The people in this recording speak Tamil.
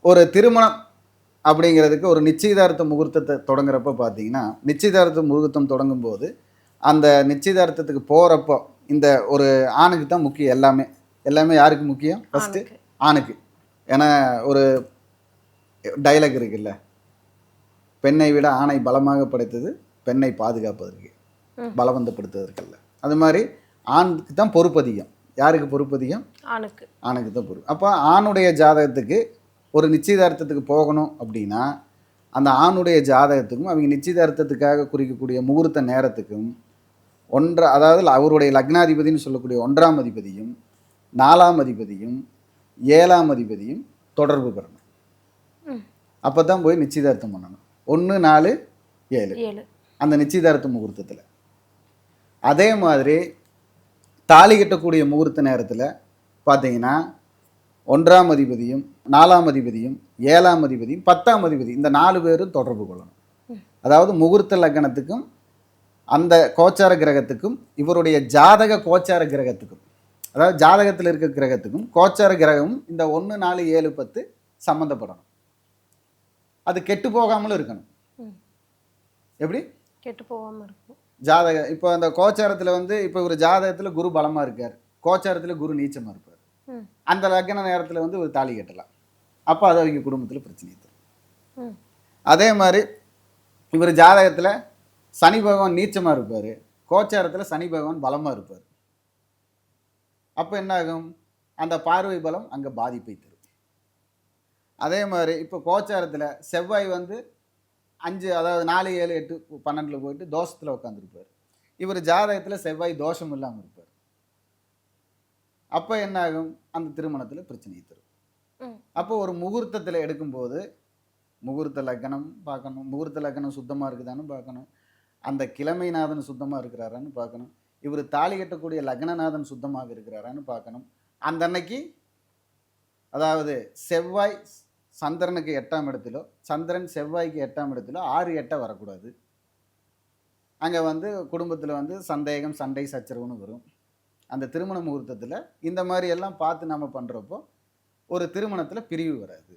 ஒரு திருமணம் அப்படிங்கிறதுக்கு ஒரு நிச்சயதார்த்த முகூர்த்தத்தை தொடங்குறப்ப பார்த்தீங்கன்னா, நிச்சயதார்த்த முகூர்த்தம் தொடங்கும்போது, அந்த நிச்சயதார்த்தத்துக்கு போறப்போ, இந்த ஒரு ஆணுக்கு தான் முக்கியம் எல்லாமே. எல்லாமே யாருக்கு முக்கியம்? ஃபர்ஸ்ட்டு ஆணுக்கு. ஆணுக்கு. ஏன்னா, ஒரு டயலாக் இருக்குல்ல. "பெண்ணை விட ஆணை பலமாக படைத்தது, பெண்ணை பாதுகாப்பதற்கு, ம். பலவந்தப்படுத்துவதற்கல்ல." அது மாரி ஆணுக்கு தான் பொறுப்பு அதிகம். யாருக்கு பொறுப்பு அதிகம்? ஆணுக்கு. ஆணுக்கு தான் பொறுப்பு. அப்ப ஆணுடைய ஜாதகத்துக்கு ஒரு நிச்சயதார்த்தத்துக்கு போகணும் அப்படின்னா, அந்த ஆணுடைய ஜாதகத்துக்கும், அவங்க நிச்சயதார்த்தத்துக்காக குறிக்கக்கூடிய முகூர்த்த நேரத்துக்கும், அதாவது அவருடைய லக்னாதிபதின்னு சொல்லக்கூடிய 1ஆம் அதிபதியும், 4ஆம் அதிபதியும், 7ஆம் அதிபதியும் தொடர்பு பெறணும். ம். அப்பதான் போய் நிச்சயதார்த்தம் பண்ணணும். 1, 4, 7 7. அந்த நிச்சயதார்த்த முகூர்த்தத்துல. அதே மாதிரி தாலி கட்டக்கூடிய முகூர்த்த நேரத்துல பார்த்தீங்கன்னா, 1ஆம் அதிபதியும், 4ஆம் அதிபதியும், 7ஆம் அதிபதியும், 10ஆம் அதிபதி இந்த 4 பேரும் தொடர்பு கொள்ளணும். ம். அதாவது முகூர்த்த லக்னத்துக்கும், அந்த கோச்சார கிரகத்துக்கும், இவருடைய ஜாதக கோச்சார கிரகத்துக்கும், அதாவது ஜாதகத்தில் இருக்க கிரகத்துக்கும், கோச்சார கிரகமும் இந்த 1, 4, 7, 10 சம்மந்தப்படணும். அது கெட்டு போகாமலும் இருக்கணும். ம். எப்படி? கெட்டு போகாம இருக்கும். இப்போ அந்த கோச்சாரத்துல வந்து இப்போ ஒரு ஜாதகத்துல குரு பலமா இருக்கார். கோச்சாரத்துல குரு நீச்சமா இருப்பார். ம். அந்த லக்ன நேரத்துல வந்து ஒரு தாலி கட்டலாம். அப்ப அது அவங்க குடும்பத்துல பிரச்சனையை தரும். ம். அதே மாரி இவர் ஜாதகத்துல சனி பகவான் நீச்சமா இருப்பாரு. கோச்சாரத்துல சனி பகவான் பலமா இருப்பார். அப்ப என்ன ஆகும்? அந்த பார்வை பலம் அங்க பாதிப்பை தரும். அதே மாரி இப்போ கோச்சாரத்துல செவ்வாய் வந்து 5 அதாவது 4, 7, 8, 12ல போயிட்டு தோஷத்துல உட்கார்ந்திருப்பார். இவர் ஜாதகத்துல செவ்வாய் தோஷம் இல்லாம இருப்பார். அப்ப என்ன ஆகும்? அந்த திருமணத்துல பிரச்சனையை தரும். ம். அப்போ ஒரு முகூர்த்தத்துல எடுக்கும்போது, முகூர்த்த லக்னம் பார்க்கணும். முகூர்த்த லக்னம் சுத்தமா இருக்குதான்னு பார்க்கணும். அந்த கிழமைநாதன் சுத்தமா இருக்கிறாரான்னு பார்க்கணும். இவர் தாலி கட்டக்கூடிய லக்னநாதன் சுத்தமாக இருக்கிறாரான்னு பார்க்கணும். அந்த அன்னைக்கு அதாவது செவ்வாய் சந்திரனுக்கு 8ஆம் இடத்திலோ, சந்திரன் செவ்வாய்க்கு 8ஆம் இடத்திலோ 6, 8 வரக்கூடாது. அங்க வந்து குடும்பத்துல வந்து சந்தேகம், சண்டை, சச்சரவுன்னு வரும். அந்த திருமண முகூர்த்தத்துல இந்த மாரி எல்லாம் பார்த்து நாம பண்றப்போ, ஒரு திருமணத்துல பிரிவு வராது.